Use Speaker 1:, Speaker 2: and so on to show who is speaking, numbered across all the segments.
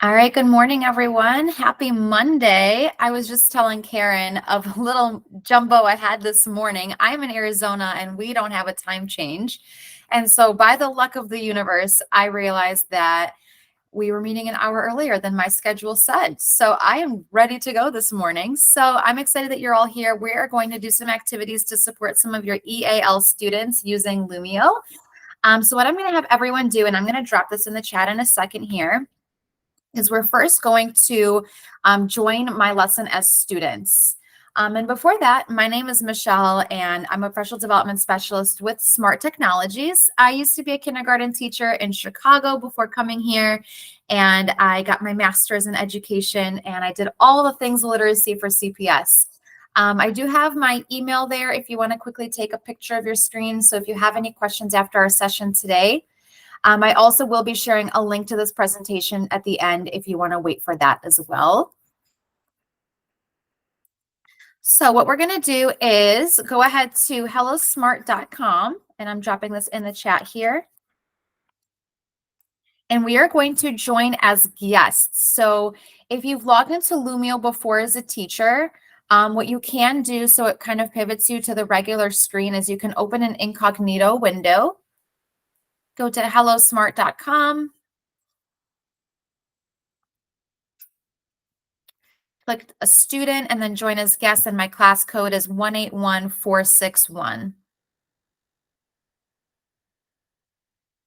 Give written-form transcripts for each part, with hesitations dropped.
Speaker 1: All right, good morning, everyone. Happy Monday. I was just telling Karen of a little jumbo I had this morning. I'm in Arizona and we don't have a time change. And so by the luck of the universe, I realized that we were meeting an hour earlier than my schedule said. So I am ready to go this morning. So I'm excited that you're all here. We're going to do some activities to support some of your EAL students using Lumio. So what I'm going to have everyone do, and I'm going to drop this in the chat in a second here, is we're first going to join my lesson as students. And before that, my name is Michelle, and I'm a professional development specialist with Smart Technologies. I used to be a kindergarten teacher in Chicago before coming here, and I got my master's in education, and I did all the things literacy for CPS. I do have my email there if you want to quickly take a picture of your screen. So if you have any questions after our session today, I also will be sharing a link to this presentation at the end if you want to wait for that as well. So what we're going to do is go ahead to hellosmart.com, and I'm dropping this in the chat here. And we are going to join as guests. So if you've logged into Lumio before as a teacher, what you can do, so it kind of pivots you to the regular screen, is you can open an incognito window. Go to hellosmart.com. Click a student and then join as guest, and my class code is 181461.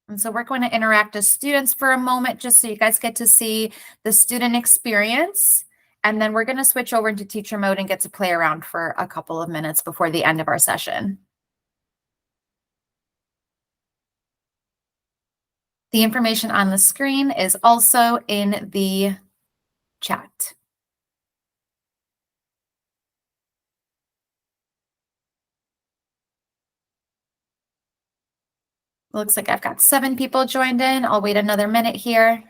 Speaker 1: And so we're going to interact as students for a moment just so you guys get to see the student experience. And then we're going to switch over into teacher mode and get to play around for a couple of minutes before the end of our session. The information on the screen is also in the chat. Looks like I've got 7 people joined in. I'll wait another minute here.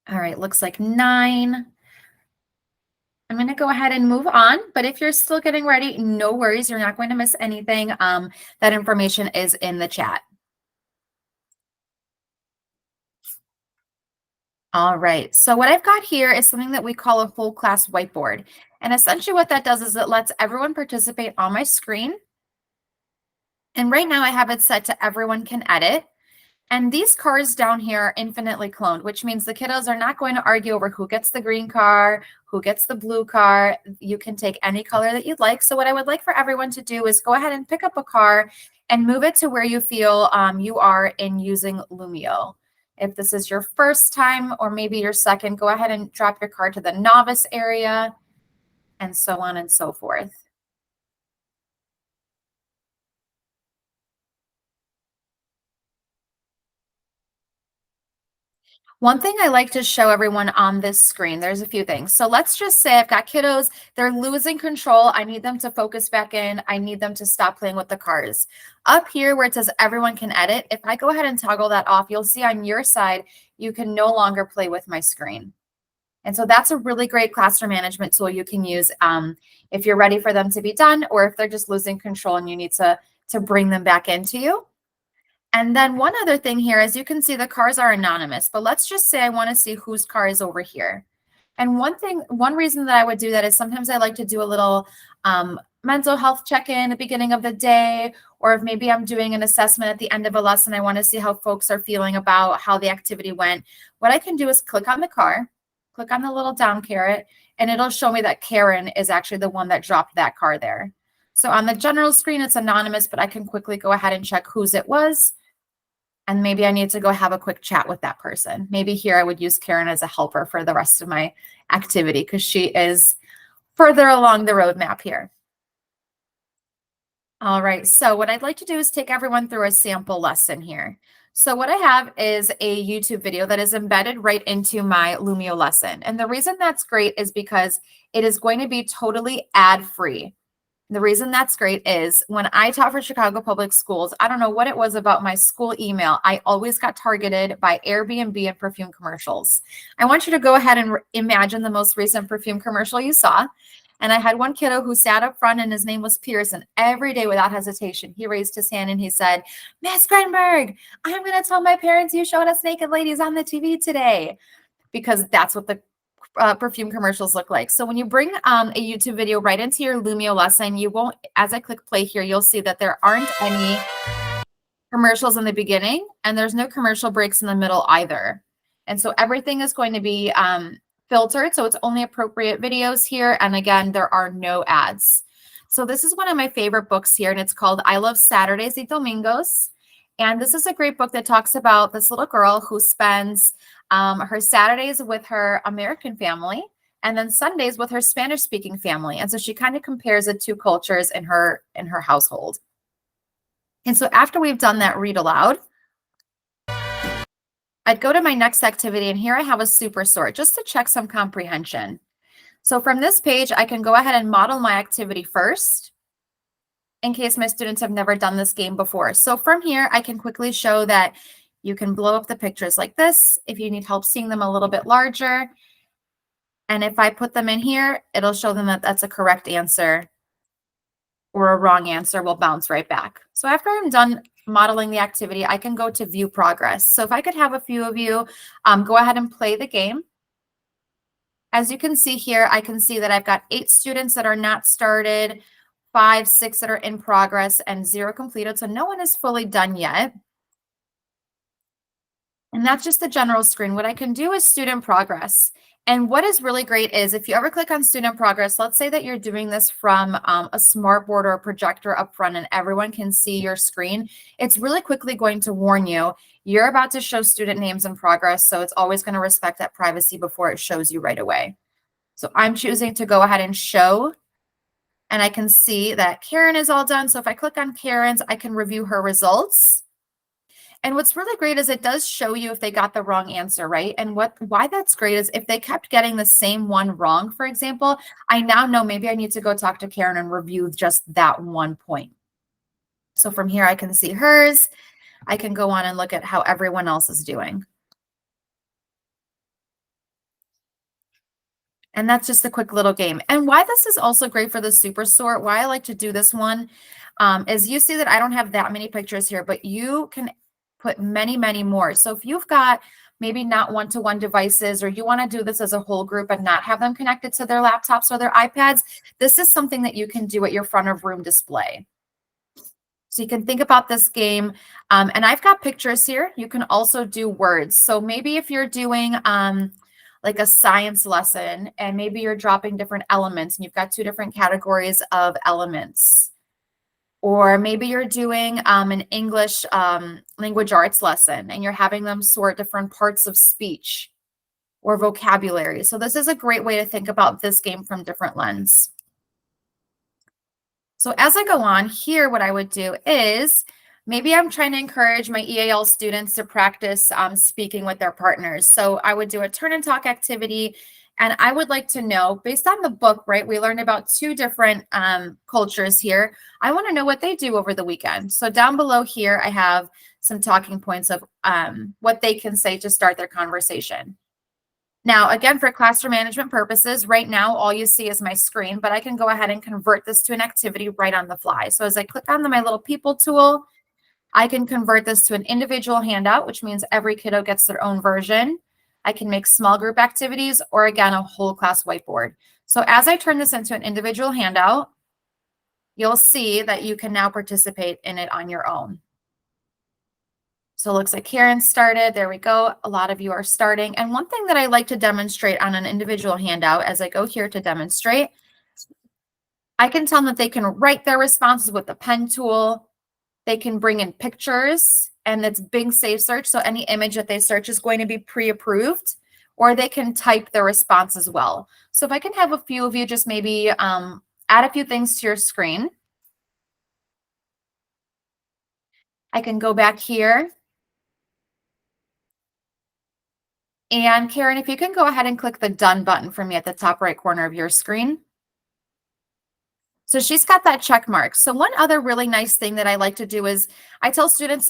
Speaker 1: All right, looks like 9. I'm going to go ahead and move on, but if you're still getting ready, no worries. You're not going to miss anything. That information is in the chat. All right, so what I've got here is something that we call a whole class whiteboard. And essentially what that does is it lets everyone participate on my screen. And right now I have it set to everyone can edit. And these cars down here are infinitely cloned, which means the kiddos are not going to argue over who gets the green car, who gets the blue car. You can take any color that you'd like. So what I would like for everyone to do is go ahead and pick up a car and move it to where you feel you are in using Lumio. If this is your first time or maybe your second, go ahead and drop your car to the novice area and so on and so forth. One thing I like to show everyone on this screen, there's a few things. So let's just say I've got kiddos, they're losing control. I need them to focus back in. I need them to stop playing with the cars. Up here where it says everyone can edit, if I go ahead and toggle that off, you'll see on your side, you can no longer play with my screen. And so that's a really great classroom management tool you can use if you're ready for them to be done, or if they're just losing control and you need to bring them back into you. And then one other thing here, as you can see, the cars are anonymous, but let's just say I want to see whose car is over here. And one reason that I would do that is sometimes I like to do a little mental health check-in at the beginning of the day, or if maybe I'm doing an assessment at the end of a lesson, I want to see how folks are feeling about how the activity went. What I can do is click on the car, click on the little down caret, and it'll show me that Karen is actually the one that dropped that car there. So on the general screen, it's anonymous, but I can quickly go ahead and check whose it was. And maybe I need to go have a quick chat with that person. Maybe here I would use Karen as a helper for the rest of my activity because she is further along the roadmap here. All right, so what I'd like to do is take everyone through a sample lesson here. So what I have is a YouTube video that is embedded right into my Lumio lesson. And the reason that's great is because it is going to be totally ad-free. The reason that's great is when I taught for Chicago Public Schools, I don't know what it was about my school email. I always got targeted by Airbnb and perfume commercials. I want you to go ahead and imagine the most recent perfume commercial you saw. And I had one kiddo who sat up front and his name was Pierce. And every day without hesitation, he raised his hand and he said, Miss Grinberg, I'm going to tell my parents you showed us naked ladies on the TV today. Because that's what the perfume commercials look like. So when you bring a YouTube video right into your Lumio lesson, you won't, as I click play here, you'll see that there aren't any commercials in the beginning and there's no commercial breaks in the middle either. And so everything is going to be filtered. So it's only appropriate videos here. And again, there are no ads. So this is one of my favorite books here, and it's called I Love Saturdays y Domingos. And this is a great book that talks about this little girl who spends her Saturdays with her American family and then Sundays with her Spanish-speaking family. And so she kind of compares the two cultures in her household. And so after we've done that read aloud, I'd go to my next activity, and here I have a super sort just to check some comprehension. So from this page, I can go ahead and model my activity first in case my students have never done this game before. So from here, I can quickly show that you can blow up the pictures like this if you need help seeing them a little bit larger. And if I put them in here, it'll show them that that's a correct answer, or a wrong answer will bounce right back. So after I'm done modeling the activity, I can go to view progress. So if I could have a few of you go ahead and play the game. As you can see here, I can see that I've got 8 students that are not started, 5, 6 that are in progress, and 0 completed. So no one is fully done yet. And that's just the general screen. What I can do is student progress. And what is really great is if you ever click on student progress, let's say that you're doing this from a smart board or a projector up front and everyone can see your screen, it's really quickly going to warn you, you're about to show student names in progress. So it's always going to respect that privacy before it shows you right away. So I'm choosing to go ahead and show, and I can see that Karen is all done. So if I click on Karen's, I can review her results. And what's really great is it does show you if they got the wrong answer, right? And why that's great is if they kept getting the same one wrong, for example, I now know maybe I need to go talk to Karen and review just that one point. So from here, I can see hers. I can go on and look at how everyone else is doing. And that's just a quick little game. And why this is also great for the super sort, why I like to do this one, is you see that I don't have that many pictures here, but you can put many, many more. So if you've got maybe not one-to-one devices, or you want to do this as a whole group and not have them connected to their laptops or their iPads, this is something that you can do at your front of room display. So you can think about this game. And I've got pictures here. You can also do words. So maybe if you're doing like a science lesson and maybe you're dropping different elements and you've got 2 different categories of elements. Or maybe you're doing an English language arts lesson and you're having them sort different parts of speech or vocabulary. So this is a great way to think about this game from different lenses. So as I go on here, what I would do is maybe I'm trying to encourage my EAL students to practice speaking with their partners. So I would do a turn and talk activity. And I would like to know, based on the book, right, we learned about 2 different cultures here. I want to know what they do over the weekend. So down below here, I have some talking points of what they can say to start their conversation. Now, again, for classroom management purposes, right now, all you see is my screen, but I can go ahead and convert this to an activity right on the fly. So as I click on my little people tool, I can convert this to an individual handout, which means every kiddo gets their own version. I can make small group activities, or again, a whole class whiteboard. So as I turn this into an individual handout, you'll see that you can now participate in it on your own. So it looks like Karen started. There we go. A lot of you are starting. And one thing that I like to demonstrate on an individual handout, as I go here to demonstrate, I can tell them that they can write their responses with the pen tool. They can bring in pictures, and it's Bing Safe Search. So any image that they search is going to be pre-approved, or they can type their response as well. So if I can have a few of you just maybe add a few things to your screen. I can go back here. And Karen, if you can go ahead and click the done button for me at the top right corner of your screen. So she's got that check mark. So one other really nice thing that I like to do is I tell students,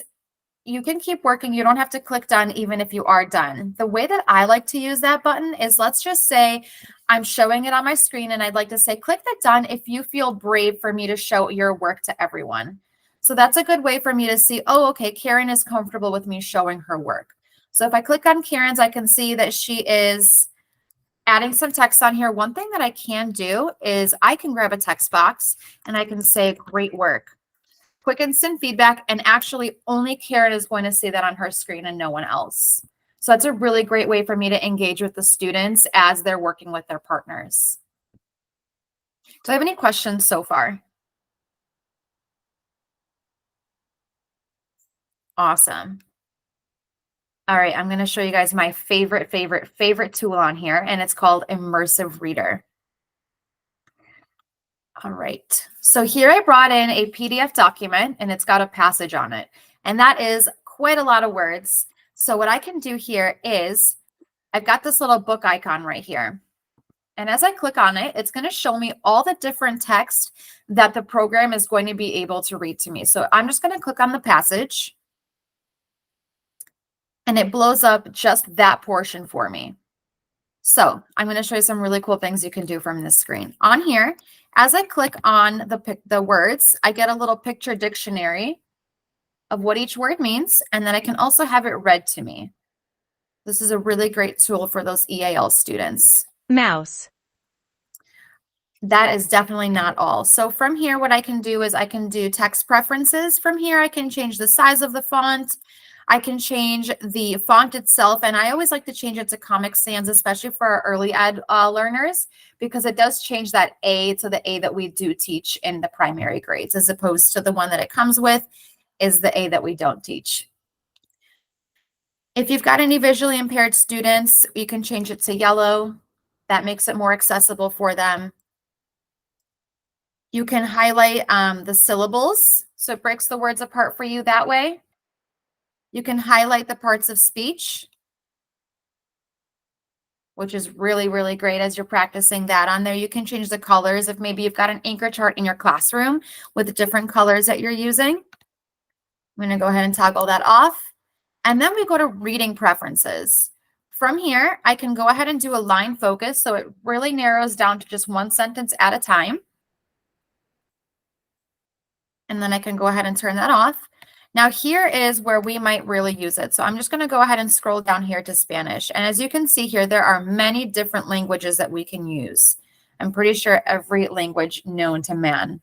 Speaker 1: you can keep working. You don't have to click done even if you are done. The way that I like to use that button is, let's just say I'm showing it on my screen and I'd like to say, click the done if you feel brave for me to show your work to everyone. So that's a good way for me to see, oh, okay, Karen is comfortable with me showing her work. So if I click on Karen's, I can see that she is adding some text on here. One thing that I can do is I can grab a text box and I can say, great work. Quick instant feedback, and actually only Karen is going to see that on her screen and no one else. So that's a really great way for me to engage with the students as they're working with their partners. Do I have any questions so far? Awesome. All right, I'm going to show you guys my favorite tool on here, and it's called Immersive Reader. All right, so here I brought in a PDF document and it's got a passage on it, and that is quite a lot of words. So what I can do here is I've got this little book icon right here. And as I click on it, it's going to show me all the different text that the program is going to be able to read to me. So I'm just going to click on the passage and it blows up just that portion for me. So I'm going to show you some really cool things you can do from this screen. On here, as I click on the words, I get a little picture dictionary of what each word means, and then I can also have it read to me. This is a really great tool for those EAL students.
Speaker 2: Mouse.
Speaker 1: That is definitely not all. So from here, what I can do is I can do text preferences. From here, I can change the size of the font. I can change the font itself. And I always like to change it to Comic Sans, especially for our early ed learners, because it does change that A to the A that we do teach in the primary grades, as opposed to the one that it comes with is the A that we don't teach. If you've got any visually impaired students, you can change it to yellow. That makes it more accessible for them. You can highlight the syllables, so it breaks the words apart for you that way. You can highlight the parts of speech, which is really, really great as you're practicing that on there. You can change the colors if maybe you've got an anchor chart in your classroom with the different colors that you're using. I'm going to go ahead and toggle that off. And then we go to reading preferences. From here, I can go ahead and do a line focus, so it really narrows down to just one sentence at a time. And then I can go ahead and turn that off. Now here is where we might really use it. So I'm just going to go ahead and scroll down here to Spanish. And as you can see here, there are many different languages that we can use. I'm pretty sure every language known to man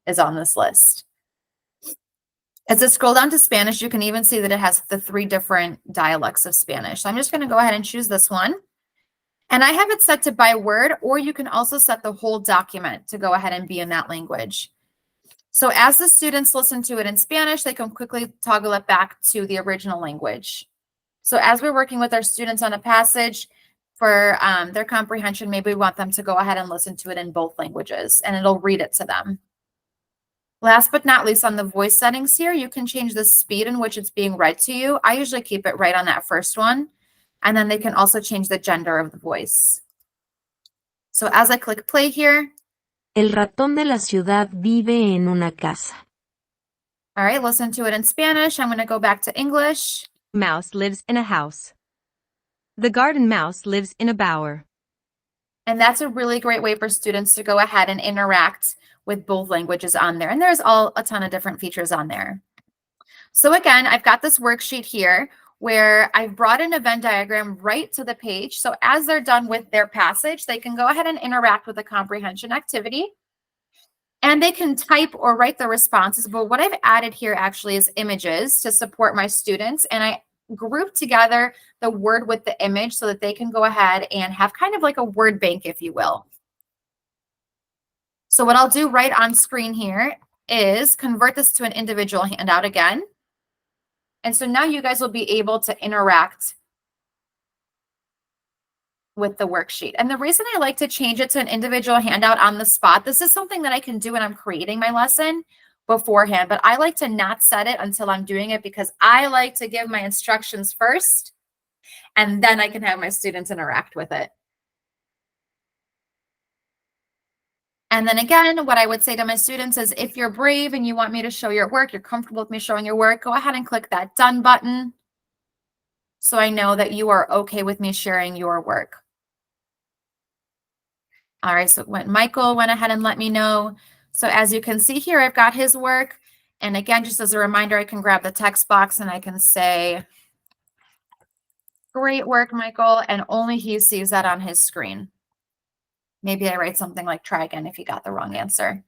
Speaker 1: is on this list. As I scroll down to Spanish, you can even see that it has the 3 different dialects of Spanish. So I'm just going to go ahead and choose this one. And I have it set to by word, or you can also set the whole document to go ahead and be in that language. So as the students listen to it in Spanish, they can quickly toggle it back to the original language. So as we're working with our students on a passage for their comprehension, maybe we want them to go ahead and listen to it in both languages, and it'll read it to them. Last but not least, on the voice settings here, you can change the speed in which it's being read to you. I usually keep it right on that first one, and then they can also change the gender of the voice. So as I click play here,
Speaker 2: El ratón de la ciudad vive en una casa.
Speaker 1: All right, listen to it in Spanish. I'm going to go back to English.
Speaker 2: Mouse lives in a house. The garden mouse lives in a bower.
Speaker 1: And that's a really great way for students to go ahead and interact with both languages on there. And there's a ton of different features on there. So again, I've got this worksheet here where I've brought in a Venn diagram right to the page. So as they're done with their passage, they can go ahead and interact with the comprehension activity. And they can type or write the responses. But what I've added here actually is images to support my students. And I group together the word with the image so that they can go ahead and have kind of like a word bank, if you will. So what I'll do right on screen here is convert this to an individual handout again. And so now you guys will be able to interact with the worksheet. And the reason I like to change it to an individual handout on the spot, this is something that I can do when I'm creating my lesson beforehand, but I like to not set it until I'm doing it because I like to give my instructions first, and then I can have my students interact with it. And then again, what I would say to my students is if you're brave and you want me to show your work, you're comfortable with me showing your work, go ahead and click that done button so I know that you are okay with me sharing your work. All right, so Michael went ahead and let me know. So as you can see here, I've got his work. And again, just as a reminder, I can grab the text box and I can say, great work, Michael, and only he sees that on his screen. Maybe I write something like try again if you got the wrong answer.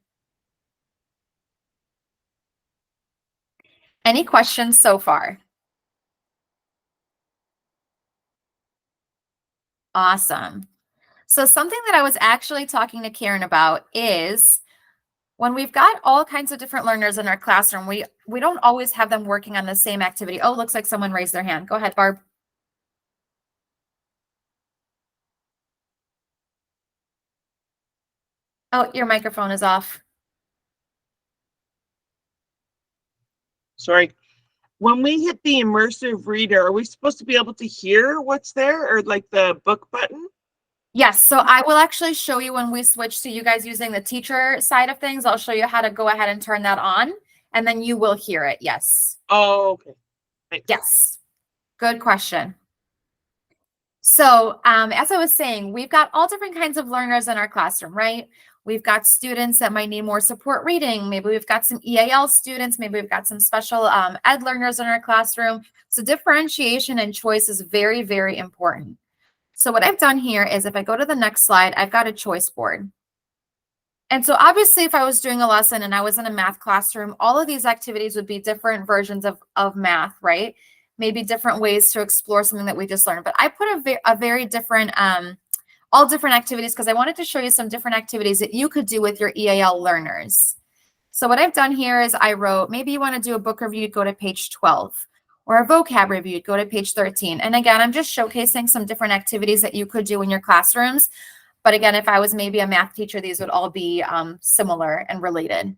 Speaker 1: Any questions so far? Awesome. So something that I was actually talking to Karen about is when we've got all kinds of different learners in our classroom, we don't always have them working on the same activity. Oh, looks like someone raised their hand. Go ahead, Barb. Oh, your microphone is off.
Speaker 3: Sorry. When we hit the immersive reader, are we supposed to be able to hear what's there, or like the book button?
Speaker 1: Yes, so I will actually show you when we switch to you guys using the teacher side of things. I'll show you how to go ahead and turn that on, and then you will hear it. Yes.
Speaker 3: Oh, okay. Thanks.
Speaker 1: Yes. Good question. So as I was saying, we've got all different kinds of learners in our classroom, right? We've got students that might need more support reading. Maybe we've got some EAL students. Maybe we've got some special ed learners in our classroom. So differentiation and choice is very, very important. So what I've done here is if I go to the next slide, I've got a choice board. And so obviously if I was doing a lesson and I was in a math classroom, all of these activities would be different versions of math, right? Maybe different ways to explore something that we just learned. But I put a very different, all different activities because I wanted to show you some different activities that you could do with your EAL learners. So what I've done here is I wrote, maybe you want to do a book review, go to page 12, or a vocab review, go to page 13. And again, I'm just showcasing some different activities that you could do in your classrooms. But again, if I was maybe a math teacher, these would all be similar and related.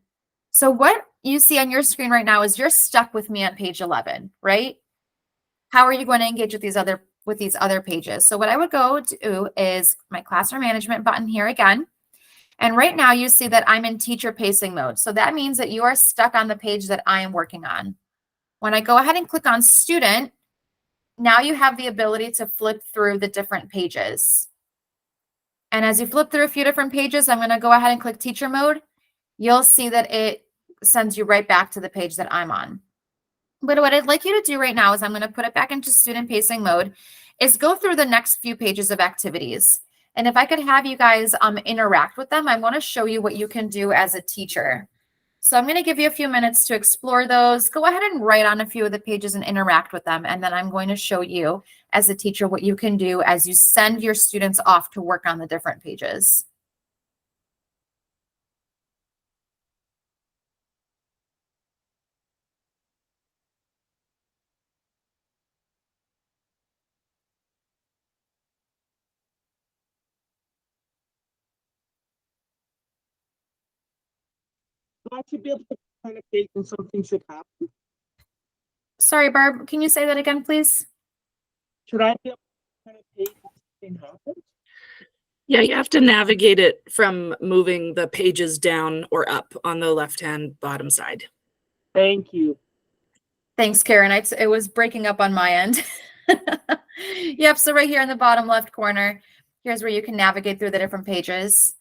Speaker 1: So what you see on your screen right now is you're stuck with me on page 11, right? How are you going to engage with these other pages? So what I would go to is my classroom management button here again. And right now you see that I'm in teacher pacing mode. So that means that you are stuck on the page that I am working on. When I go ahead and click on student, now you have the ability to flip through the different pages. And as you flip through a few different pages, I'm going to go ahead and click teacher mode. You'll see that it sends you right back to the page that I'm on. But what I'd like you to do right now is I'm going to put it back into student pacing mode, is go through the next few pages of activities. And if I could have you guys interact with them, I want to show you what you can do as a teacher. So I'm going to give you a few minutes to explore those. Go ahead and write on a few of the pages and interact with them. And then I'm going to show you as a teacher what you can do as you send your students off to work on the different pages.
Speaker 3: So I should be able to turn a page and something should happen.
Speaker 1: Sorry, Barb, can you say that again, please?
Speaker 3: Should I be able to turn a page and something happens?
Speaker 4: Yeah, you have to navigate it from moving the pages down or up on the left-hand bottom side.
Speaker 3: Thank you.
Speaker 1: Thanks, Karen. It was breaking up on my end. Yep, so right here in the bottom left corner, here's where you can navigate through the different pages.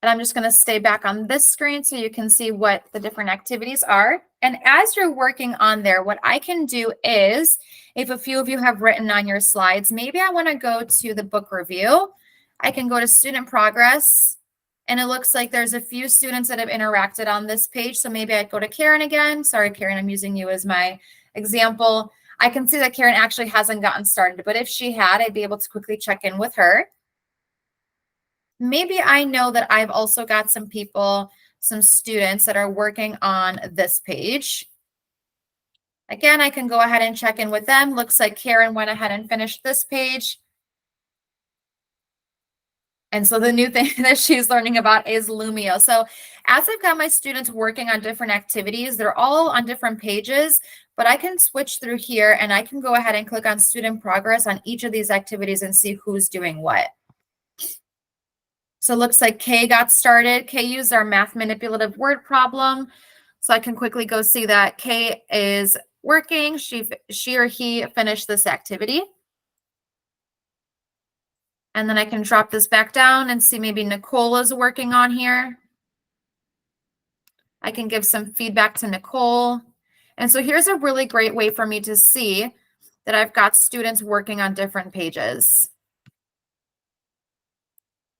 Speaker 1: And I'm just going to stay back on this screen so you can see what the different activities are. And as you're working on there, what I can do is, if a few of you have written on your slides, maybe I want to go to the book review. I can go to student progress. And it looks like there's a few students that have interacted on this page. So maybe I'd go to Karen again. Sorry, Karen, I'm using you as my example. I can see that Karen actually hasn't gotten started, but if she had, I'd be able to quickly check in with her. Maybe I know that I've also got some people, some students that are working on this page. Again, I can go ahead and check in with them. Looks like Karen went ahead and finished this page. And so the new thing that she's learning about is Lumio. So as I've got my students working on different activities, they're all on different pages, but I can switch through here and I can go ahead and click on student progress on each of these activities and see who's doing what. So it looks like Kay got started. Kay used our math manipulative word problem. So I can quickly go see that Kay is working. She or he finished this activity. And then I can drop this back down and see maybe Nicole is working on here. I can give some feedback to Nicole. And so here's a really great way for me to see that I've got students working on different pages.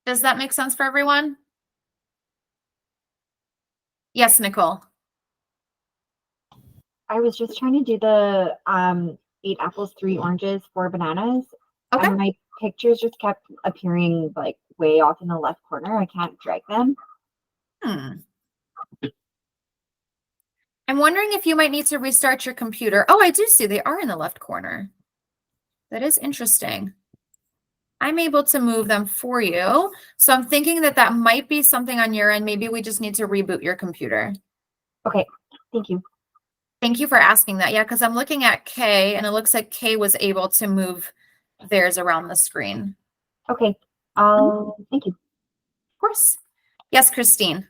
Speaker 1: Does that make sense for everyone? Yes, Nicole.
Speaker 5: I was just trying to do the 8 apples, 3 oranges, 4 bananas.
Speaker 1: Okay.
Speaker 5: And my pictures just kept appearing like way off in the left corner. I can't drag them.
Speaker 1: I'm wondering if you might need to restart your computer. Oh, I do see they are in the left corner. That is interesting. I'm able to move them for you. So I'm thinking that that might be something on your end. Maybe we just need to reboot your computer.
Speaker 5: Okay, thank you.
Speaker 1: Thank you for asking that. Yeah, because I'm looking at Kay and it looks like Kay was able to move theirs around the screen.
Speaker 5: Okay, thank you.
Speaker 1: Of course. Yes, Christine.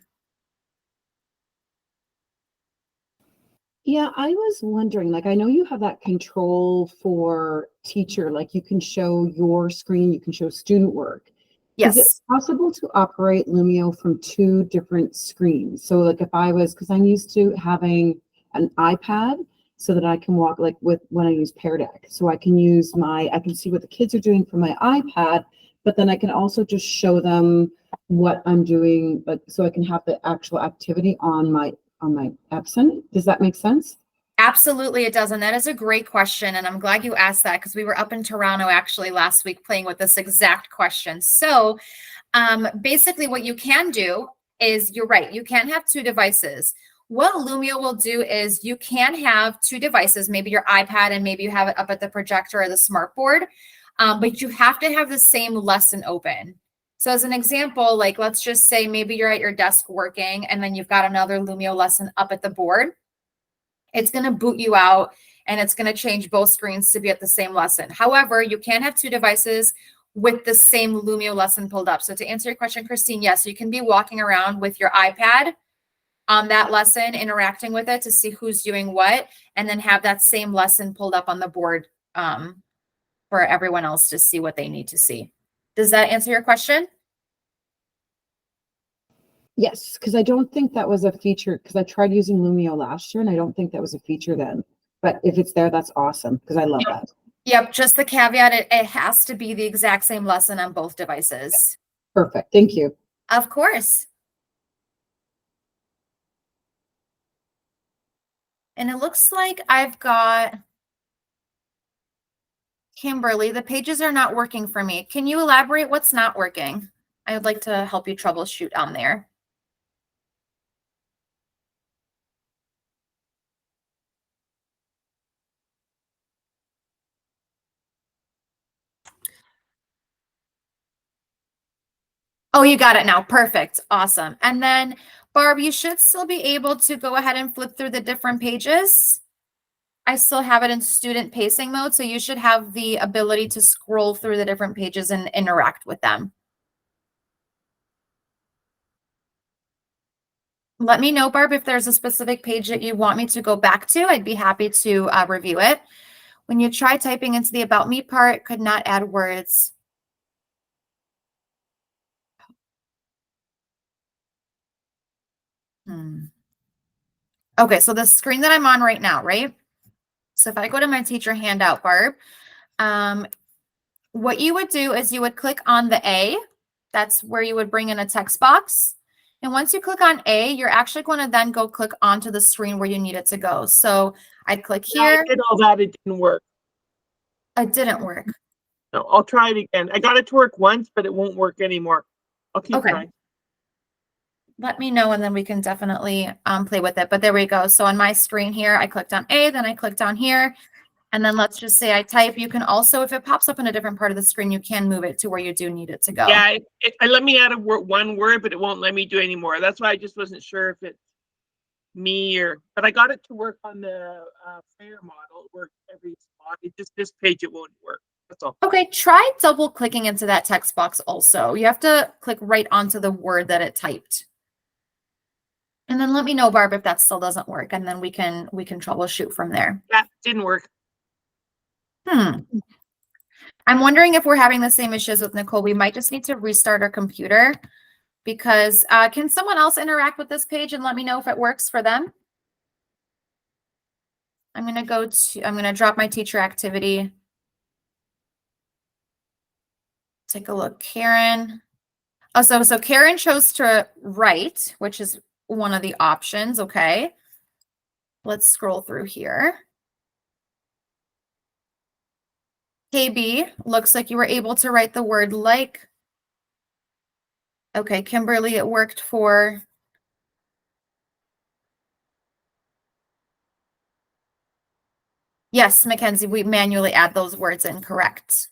Speaker 6: Yeah, I was wondering, like, I know you have that control for teacher, like you can show your screen, you can show student work. Is it
Speaker 1: Yes.
Speaker 6: possible to operate Lumio from 2 different screens? So like if I was, because I'm used to having an iPad so that I can walk like with when I use Pear Deck. So I can use I can see what the kids are doing from my iPad, but then I can also just show them what I'm doing, like so I can have the actual activity on my Epson. Does that make sense?
Speaker 1: Absolutely, it does. And that is a great question. And I'm glad you asked that because we were up in Toronto actually last week playing with this exact question. So basically what you can do is, you're right, you can have 2 devices. What Lumio will do is you can have 2 devices, maybe your iPad and maybe you have it up at the projector or the smart board, but you have to have the same lesson open. So as an example, like let's just say maybe you're at your desk working and then you've got another Lumio lesson up at the board. It's going to boot you out and it's going to change both screens to be at the same lesson. However, you can have 2 devices with the same Lumio lesson pulled up. So to answer your question, Christine, yes, you can be walking around with your iPad on that lesson, interacting with it to see who's doing what, and then have that same lesson pulled up on the board for everyone else to see what they need to see. Does that answer your question?
Speaker 6: Yes, because I don't think that was a feature, because I tried using Lumio last year and I don't think that was a feature then. But if it's there, that's awesome because I love that.
Speaker 1: Yep, just the caveat, it has to be the exact same lesson on both devices.
Speaker 6: Perfect. Thank you.
Speaker 1: Of course. And it looks like I've got Kimberly. The pages are not working for me. Can you elaborate what's not working? I would like to help you troubleshoot on there. Oh, you got it now. Perfect. Awesome. And then, Barb, you should still be able to go ahead and flip through the different pages. I still have it in student pacing mode, so you should have the ability to scroll through the different pages and interact with them. Let me know, Barb, if there's a specific page that you want me to go back to. I'd be happy to review it. When you try typing into the About Me part, could not add words. Okay, so the screen that I'm on right now, right? So if I go to my teacher handout, Barb, what you would do is you would click on the A. That's where you would bring in a text box. And once you click on A, you're actually going to then go click onto the screen where you need it to go. So I'd click here.
Speaker 3: I did all that. It didn't work.
Speaker 1: It didn't work.
Speaker 3: No, I'll try it again. I got it to work once, but it won't work anymore. I'll keep trying.
Speaker 1: Let me know and then we can definitely play with it. But there we go. So on my screen here, I clicked on A, then I clicked down here. And then let's just say I type. You can also, if it pops up in a different part of the screen, you can move it to where you do need it to go.
Speaker 3: Yeah, it let me add one word, but it won't let me do anymore. That's why I just wasn't sure if it's me but I got it to work on the fair model. It worked every spot. It just, this page, it won't work. That's all.
Speaker 1: Okay, try double clicking into that text box also. You have to click right onto the word that it typed. And then let me know, Barb, if that still doesn't work, and then we can troubleshoot from there.
Speaker 3: That didn't work.
Speaker 1: I'm wondering if we're having the same issues with Nicole. We might just need to restart our computer because can someone else interact with this page and let me know if it works for them? I'm going to drop my teacher activity. Take a look, Karen. Oh, so Karen chose to write, which is one of the options. Okay. Let's scroll through here. KB, looks like you were able to write the word like. Okay, Kimberly, it worked for. Yes, Mackenzie, we manually add those words in, correct.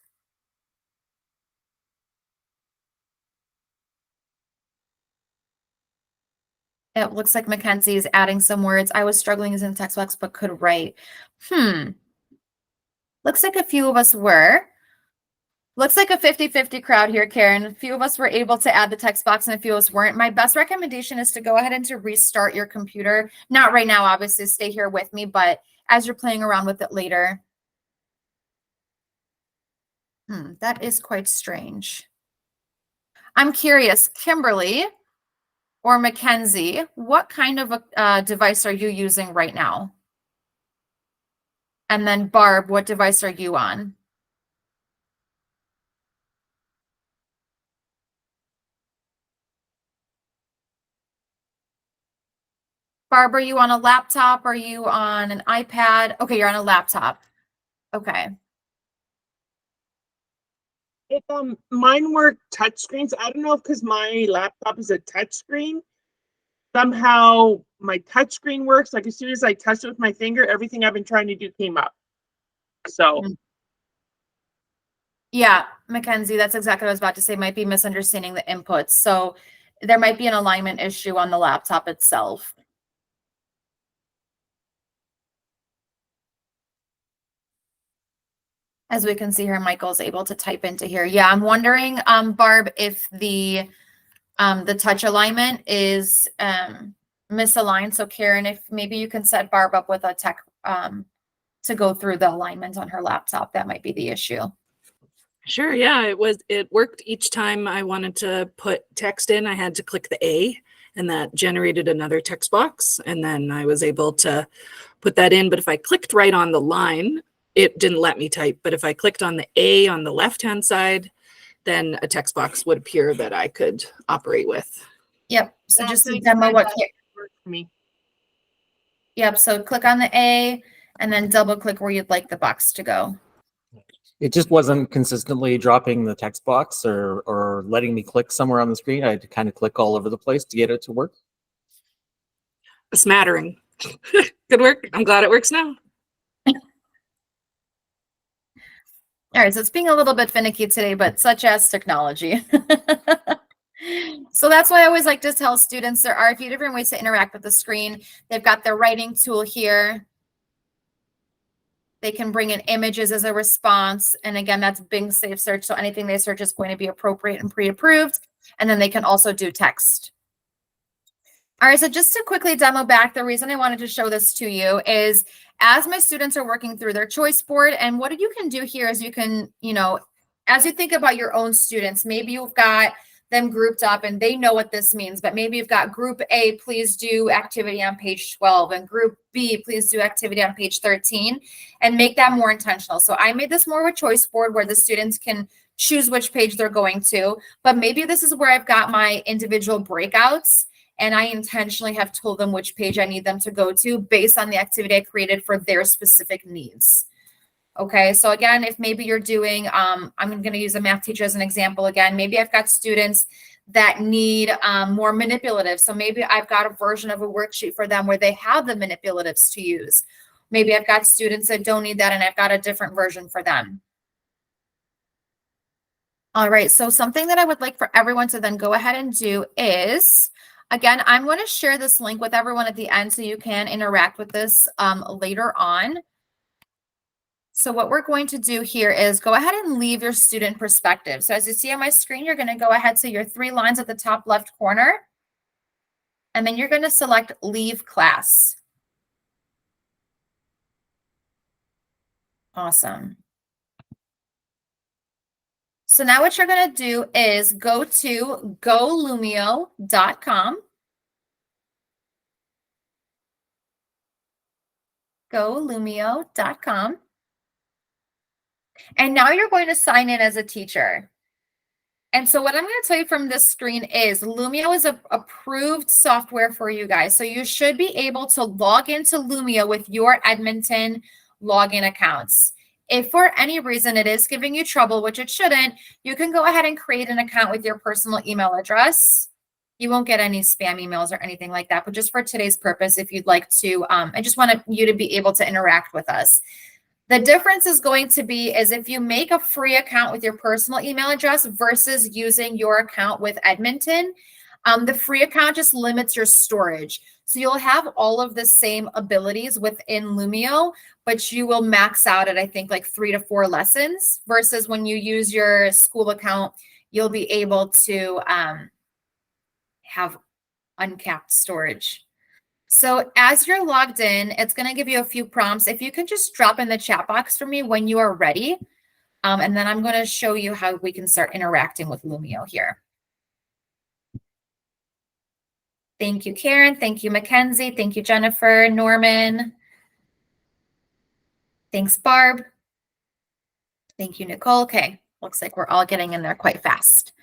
Speaker 1: It looks like Mackenzie is adding some words. I was struggling as in text box, but could write. Looks like a few of us were. Looks like a 50-50 crowd here, Karen. A few of us were able to add the text box and a few of us weren't. My best recommendation is to go ahead and to restart your computer. Not right now, obviously, stay here with me, but as you're playing around with it later. That is quite strange. I'm curious, Kimberly or Mackenzie, what kind of a device are you using right now? And then Barb, what device are you on? Barb, are you on a laptop? Are you on an iPad? Okay, you're on a laptop. Okay.
Speaker 3: If mine were touch screens, I don't know if because my laptop is a touch screen, somehow my touch screen works. Like as soon as I touch it with my finger, everything I've been trying to do came up. So
Speaker 1: Yeah, Mackenzie, that's exactly what I was about to say. Might be misunderstanding the inputs. So there might be an alignment issue on the laptop itself. As we can see here, Michael's able to type into here. Yeah, I'm wondering, Barb, if the touch alignment is misaligned. So Karen, if maybe you can set Barb up with a tech to go through the alignment on her laptop, that might be the issue.
Speaker 4: Sure, yeah, it worked each time I wanted to put text in. I had to click the A and that generated another text box. And then I was able to put that in. But if I clicked right on the line, it didn't let me type. But if I clicked on the A on the left-hand side, then a text box would appear that I could operate with.
Speaker 1: Yep. So
Speaker 3: yeah,
Speaker 1: just
Speaker 3: so
Speaker 1: to
Speaker 3: it
Speaker 1: demo what.
Speaker 3: worked for me.
Speaker 1: Yep. So click on the A and then double click where you'd like the box to go.
Speaker 7: It just wasn't consistently dropping the text box or letting me click somewhere on the screen. I had to kind of click all over the place to get it to work.
Speaker 4: A smattering. Good work. I'm glad it works now.
Speaker 1: All right, so it's being a little bit finicky today, but such as technology. So that's why I always like to tell students there are a few different ways to interact with the screen. They've got their writing tool here. They can bring in images as a response. And again, that's Bing Safe Search. So anything they search is going to be appropriate and pre-approved. And then they can also do text. All right, so just to quickly demo back, the reason I wanted to show this to you is as my students are working through their choice board, and what you can do here is you can, as you think about your own students, maybe you've got them grouped up and they know what this means, but maybe you've got group A, please do activity on page 12, and group B, please do activity on page 13, and make that more intentional. So I made this more of a choice board where the students can choose which page they're going to, but maybe this is where I've got my individual breakouts and I intentionally have told them which page I need them to go to based on the activity I created for their specific needs. Okay, so again, if maybe you're doing, I'm going to use a math teacher as an example again. Maybe I've got students that need more manipulative. So maybe I've got a version of a worksheet for them where they have the manipulatives to use. Maybe I've got students that don't need that and I've got a different version for them. All right, so something that I would like for everyone to then go ahead and do is, again, I'm going to share this link with everyone at the end so you can interact with this later on. So what we're going to do here is go ahead and leave your student perspective. So as you see on my screen, you're going to go ahead to your 3 lines at the top left corner, and then you're going to select leave class. Awesome. So now what you're going to do is go to golumio.com. golumio.com. And now you're going to sign in as a teacher. And so what I'm going to tell you from this screen is Lumio is a approved software for you guys. So you should be able to log into Lumio with your Edmonton login accounts. If for any reason it is giving you trouble, which it shouldn't, you can go ahead and create an account with your personal email address. You won't get any spam emails or anything like that, but just for today's purpose, if you'd like to, I just want you to be able to interact with us. The difference is going to be is if you make a free account with your personal email address versus using your account with Edmonton, the free account just limits your storage. So you'll have all of the same abilities within Lumio, but you will max out at, I think, like 3 to 4 lessons versus when you use your school account, you'll be able to have uncapped storage. So as you're logged in, it's going to give you a few prompts. If you can just drop in the chat box for me when you are ready, and then I'm going to show you how we can start interacting with Lumio here. Thank you, Karen. Thank you, Mackenzie. Thank you, Jennifer, Norman. Thanks, Barb. Thank you, Nicole. Okay, looks like we're all getting in there quite fast.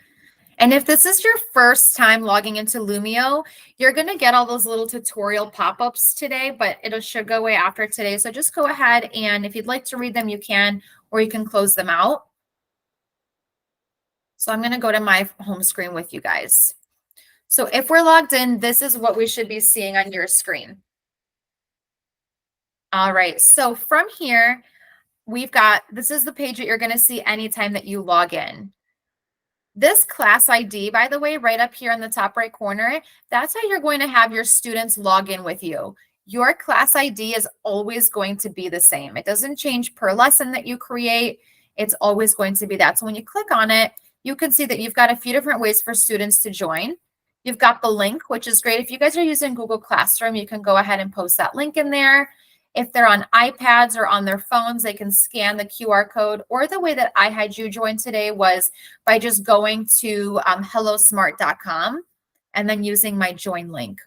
Speaker 1: And if this is your first time logging into Lumio, you're going to get all those little tutorial pop-ups today, but it should go away after today. So just go ahead and if you'd like to read them, you can, or you can close them out. So I'm going to go to my home screen with you guys. So if we're logged in, this is what we should be seeing on your screen. All right, so from here, we've got, this is the page that you're going to see anytime that you log in. This class ID, by the way, right up here in the top right corner, that's how you're going to have your students log in with you. Your class ID is always going to be the same. It doesn't change per lesson that you create. It's always going to be that. So when you click on it, you can see that you've got a few different ways for students to join. You've got the link, which is great. If you guys are using Google Classroom, you can go ahead and post that link in there. If they're on iPads or on their phones, they can scan the QR code, or the way that I had you join today was by just going to hellosmart.com and then using my join link.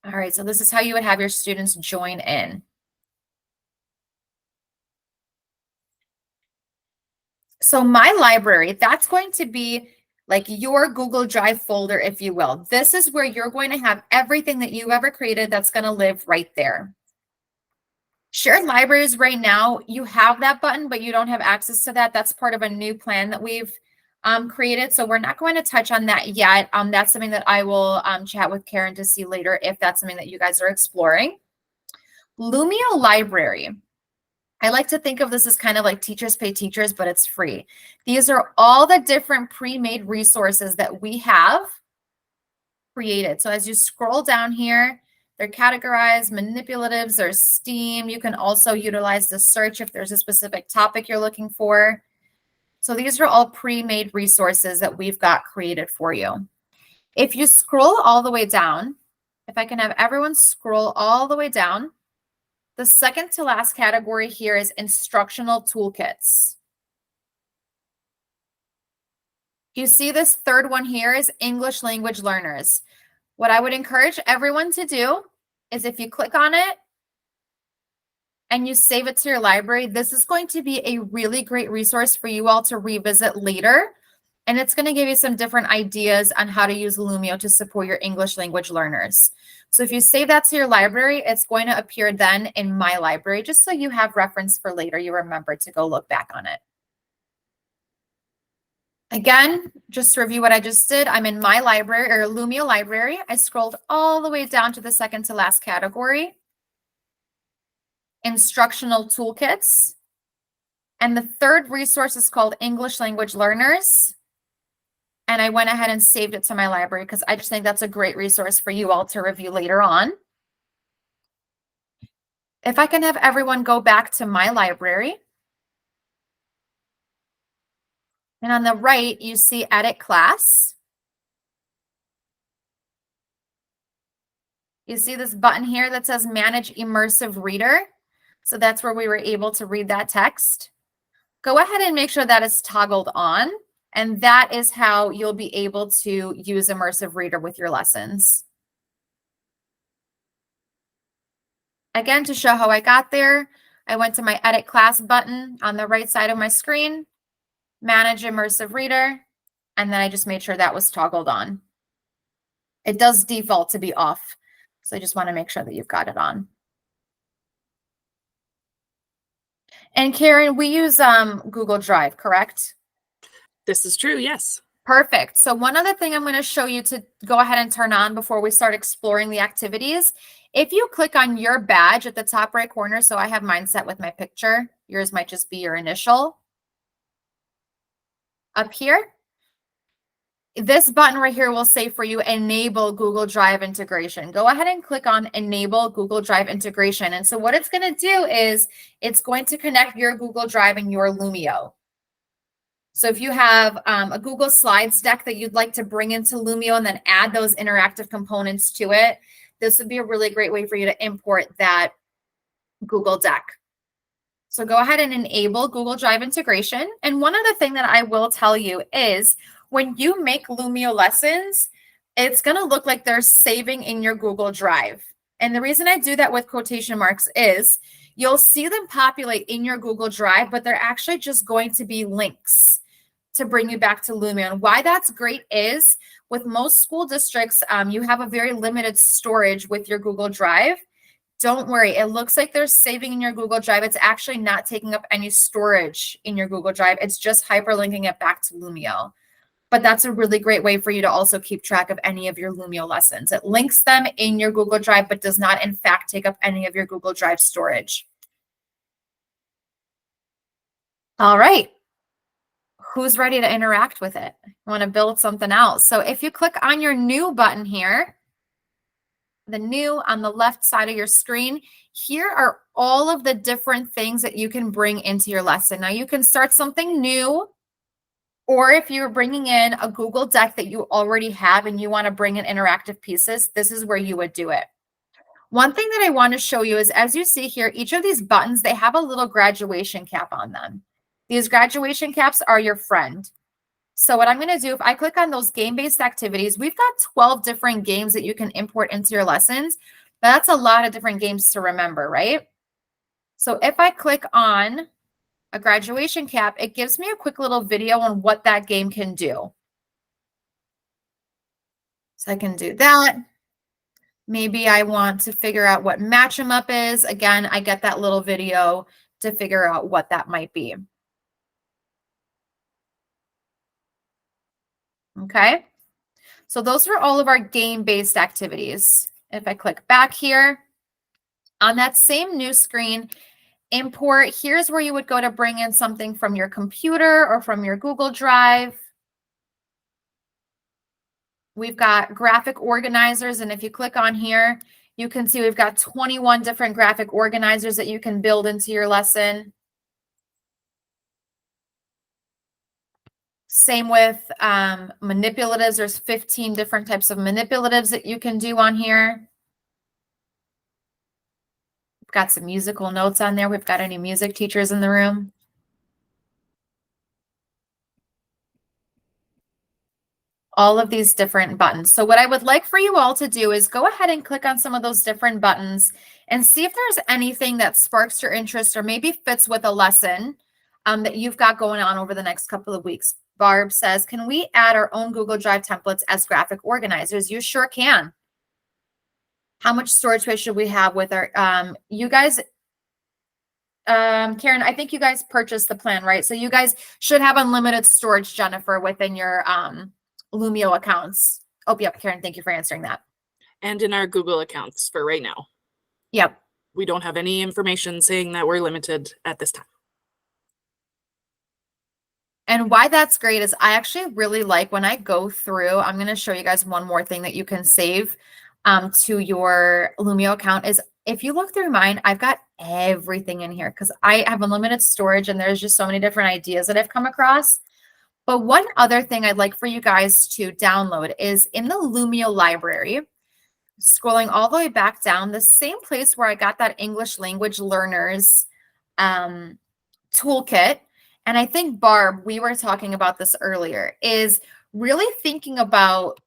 Speaker 1: All right, so this is how you would have your students join in. So my library, that's going to be like your Google Drive folder, if you will. This is where you're going to have everything that you ever created that's going to live right there. Shared libraries right now, you have that button, but you don't have access to that. That's part of a new plan that we've created. So we're not going to touch on that yet. That's something that I will chat with Karen to see later if that's something that you guys are exploring. Lumio Library. I like to think of this as kind of like Teachers Pay Teachers, but it's free. These are all the different pre-made resources that we have created. So as you scroll down here, they're categorized, manipulatives, there's STEAM. You can also utilize the search if there's a specific topic you're looking for. So these are all pre-made resources that we've got created for you. If you scroll all the way down, if I can have everyone scroll all the way down, the second to last category here is instructional toolkits. You see this third one here is English language learners. What I would encourage everyone to do is if you click on it and you save it to your library, this is going to be a really great resource for you all to revisit later. And it's going to give you some different ideas on how to use Lumio to support your English language learners. So if you save that to your library, it's going to appear then in my library, just so you have reference for later. You remember to go look back on it. Again, just to review what I just did, I'm in my library or Lumio library. I scrolled all the way down to the second to last category, instructional toolkits. And the third resource is called English language learners. And I went ahead and saved it to my library because I just think that's a great resource for you all to review later on. If I can have everyone go back to my library. And on the right, you see Edit Class. You see this button here that says Manage Immersive Reader. So that's where we were able to read that text. Go ahead and make sure that is toggled on. And that is how you'll be able to use Immersive Reader with your lessons. Again, to show how I got there, I went to my Edit Class button on the right side of my screen, Manage Immersive Reader, and then I just made sure that was toggled on. It does default to be off, so I just want to make sure that you've got it on. And Karen, we use Google Drive, correct?
Speaker 4: This is true, yes.
Speaker 1: Perfect. So one other thing I'm going to show you to go ahead and turn on before we start exploring the activities. If you click on your badge at the top right corner, so I have mine set with my picture. Yours might just be your initial. Up here, this button right here will say for you, enable Google Drive integration. Go ahead and click on enable Google Drive integration. And so what it's going to do is it's going to connect your Google Drive and your Lumio. So if you have a Google Slides deck that you'd like to bring into Lumio and then add those interactive components to it, this would be a really great way for you to import that Google deck. So go ahead and enable Google Drive integration. And one other thing that I will tell you is when you make Lumio lessons, it's going to look like they're saving in your Google Drive. And the reason I do that with quotation marks is you'll see them populate in your Google Drive, but they're actually just going to be links to bring you back to Lumio. And why that's great is with most school districts, you have a very limited storage with your Google Drive. Don't worry, it looks like they're saving in your Google Drive. It's actually not taking up any storage in your Google Drive. It's just hyperlinking it back to Lumio. But that's a really great way for you to also keep track of any of your Lumio lessons. It links them in your Google Drive, but does not in fact take up any of your Google Drive storage. All right. Who's ready to interact with it? I want to build something else. So if you click on your new button here, the new on the left side of your screen, here are all of the different things that you can bring into your lesson. Now you can start something new, or if you're bringing in a Google deck that you already have and you want to bring in interactive pieces, this is where you would do it. One thing that I want to show you is, as you see here, each of these buttons, they have a little graduation cap on them. These graduation caps are your friend. So what I'm going to do, if I click on those game-based activities, we've got 12 different games that you can import into your lessons. That's a lot of different games to remember, right? So if I click on a graduation cap, it gives me a quick little video on what that game can do. So I can do that. Maybe I want to figure out what match 'em up is. Again, I get that little video to figure out what that might be. Okay, so those are all of our game-based activities. If I click back here, on that same new screen, import, here's where you would go to bring in something from your computer or from your Google Drive. We've got graphic organizers, and if you click on here, you can see we've got 21 different graphic organizers that you can build into your lesson. Same with manipulatives. There's 15 different types of manipulatives that you can do on here. We've got some musical notes on there. We've got any music teachers in the room? All of these different buttons. So what I would like for you all to do is go ahead and click on some of those different buttons and see if there's anything that sparks your interest or maybe fits with a lesson that you've got going on over the next couple of weeks. Barb says, can we add our own Google Drive templates as graphic organizers? You sure can. How much storage space should we have with our, you guys, Karen, I think you guys purchased the plan, right? So you guys should have unlimited storage, Jennifer, within your Lumio accounts. Oh, yep, Karen, thank you for answering that.
Speaker 4: And in our Google accounts for right now.
Speaker 1: Yep.
Speaker 4: We don't have any information saying that we're limited at this time.
Speaker 1: And why that's great is I actually really like when I go through, I'm going to show you guys one more thing that you can save. to your Lumio account is if you look through mine, I've got everything in here because I have unlimited storage and there's just so many different ideas that I've come across. But one other thing I'd like for you guys to download is in the Lumio library, scrolling all the way back down, the same place where I got that English language learners toolkit. And I think, Barb, we were talking about this earlier, is really thinking about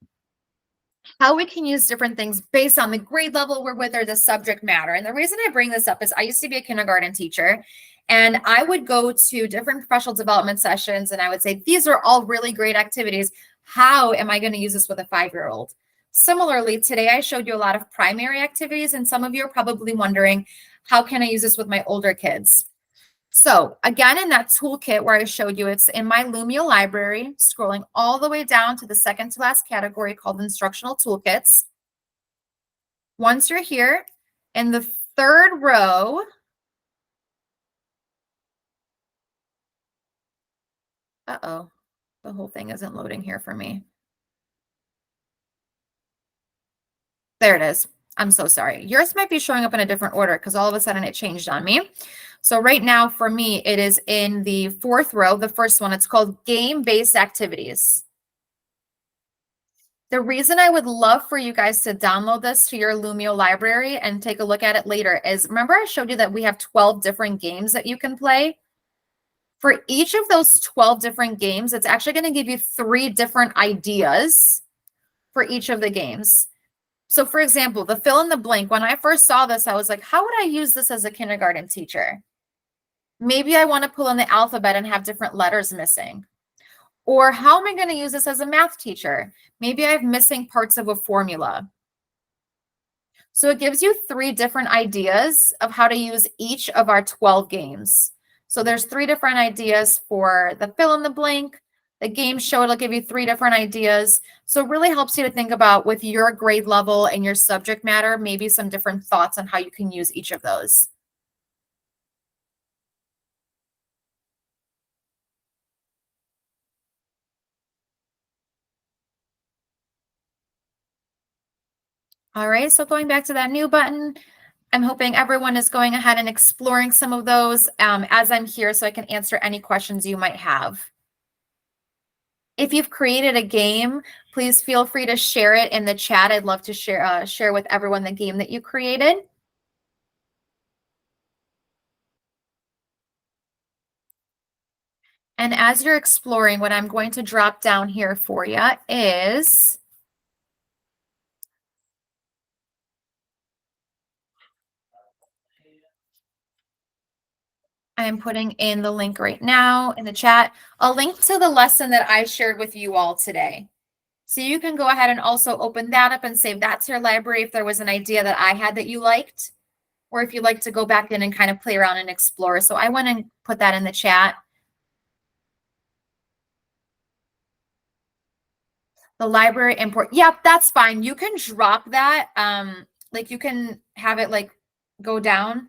Speaker 1: how we can use different things based on the grade level we're with or the subject matter. And the reason I bring this up is I used to be a kindergarten teacher, and I would go to different professional development sessions and I would say, these are all really great activities. How am I going to use this with a 5-year-old? Similarly, today I showed you a lot of primary activities, and some of you are probably wondering, how can I use this with my older kids? So again, in that toolkit where I showed you, it's in my Lumio library, scrolling all the way down to the second to last category called instructional toolkits. Once you're here, in the third row, uh-oh, the whole thing isn't loading here for me. There it is. I'm so sorry. Yours might be showing up in a different order because all of a sudden it changed on me. So right now for me, it is in the fourth row, the first one. It's called game-based activities. The reason I would love for you guys to download this to your Lumio library and take a look at it later is, remember I showed you that we have 12 different games that you can play? For each of those 12 different games, it's actually going to give you 3 different ideas for each of the games. So for example, the fill in the blank, when I first saw this, I was like, how would I use this as a kindergarten teacher? Maybe I want to pull in the alphabet and have different letters missing. Or how am I going to use this as a math teacher? Maybe I have missing parts of a formula. So it gives you 3 different ideas of how to use each of our 12 games. So there's 3 different ideas for the fill in the blank. The game show, it'll give you 3 different ideas. So it really helps you to think about, with your grade level and your subject matter, maybe some different thoughts on how you can use each of those. All right, so going back to that new button, I'm hoping everyone is going ahead and exploring some of those as I'm here so I can answer any questions you might have. If you've created a game, please feel free to share it in the chat. I'd love to share with everyone the game that you created. And as you're exploring, what I'm going to drop down here for you is I'm putting in the link right now in the chat, a link to the lesson that I shared with you all today. So you can go ahead and also open that up and save that to your library if there was an idea that I had that you liked, or if you'd like to go back in and kind of play around and explore. So I went and put that in the chat. The library import. Yep, that's fine. You can drop that. Like you can have it like go down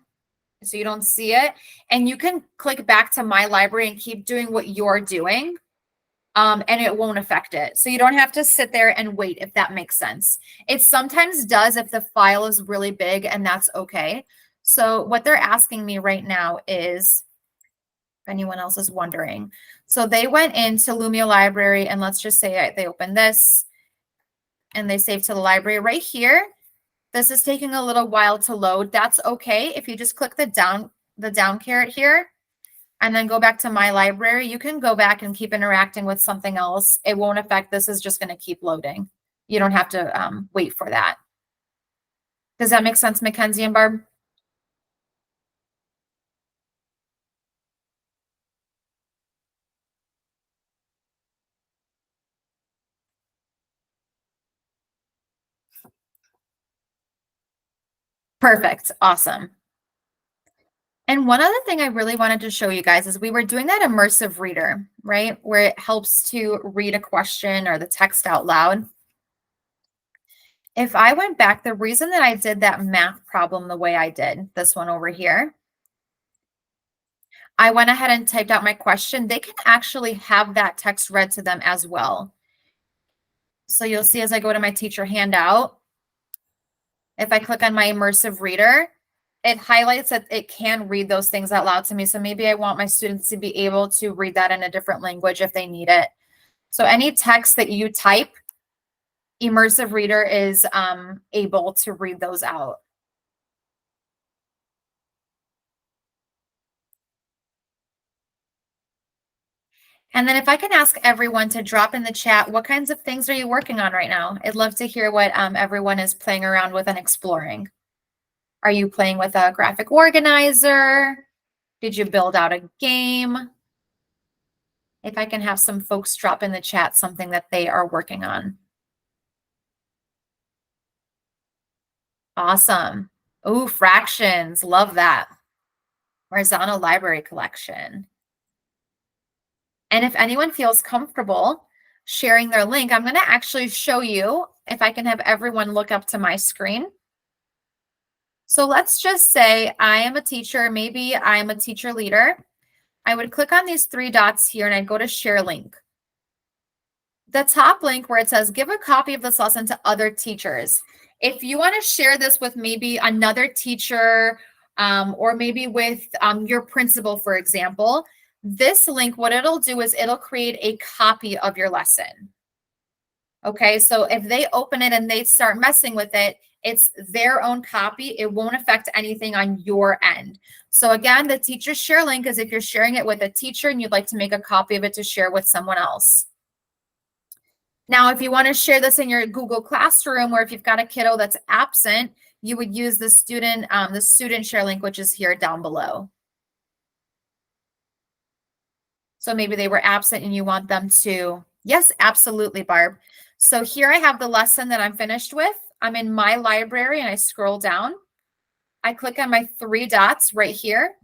Speaker 1: so you don't see it. And you can click back to my library and keep doing what you're doing. And it won't affect it. So you don't have to sit there and wait, if that makes sense. It sometimes does if the file is really big, and that's okay. So what they're asking me right now is, if anyone else is wondering, so they went into Lumio library, and let's just say they opened this and they saved to the library right here. This is taking a little while to load. That's okay. If you just click the down caret here and then go back to my library, you can go back and keep interacting with something else. It won't affect, this is just going to keep loading. You don't have to wait for that. Does that make sense, Mackenzie and Barb? Perfect. Awesome. And one other thing I really wanted to show you guys is we were doing that immersive reader, right? Where it helps to read a question or the text out loud. If I went back, the reason that I did that math problem the way I did, this one over here, I went ahead and typed out my question. They can actually have that text read to them as well. So you'll see as I go to my teacher handout, If I click on my immersive reader, it highlights that it can read those things out loud to me. So maybe I want my students to be able to read that in a different language if they need it. So any text that you type, immersive reader is able to read those out. And then if I can ask everyone to drop in the chat, what kinds of things are you working on right now? I'd love to hear what everyone is playing around with and exploring. Are you playing with a graphic organizer? Did you build out a game? If I can have some folks drop in the chat something that they are working on. Awesome. Ooh, fractions. Love that. Horizontal library collection. And if anyone feels comfortable sharing their link, I'm going to actually show you if I can have everyone look up to my screen. So let's just say I am a teacher. Maybe I'm a teacher leader. I would click on these three dots here and I'd go to share link. The top link where it says give a copy of this lesson to other teachers. If you want to share this with maybe another teacher or maybe with your principal, for example, this link, what it'll do is it'll create a copy of your lesson. Okay, so if they open it and they start messing with it, it's their own copy. It won't affect anything on your end. So again, the teacher share link is if you're sharing it with a teacher and you'd like to make a copy of it to share with someone else. Now, if you want to share this in your Google Classroom, or if you've got a kiddo that's absent, you would use the student share link, which is here down below. So maybe they were absent and you want them to, yes, absolutely, Barb. So here I have the lesson that I'm finished with. I'm in my library and I scroll down. I click on my three dots right here.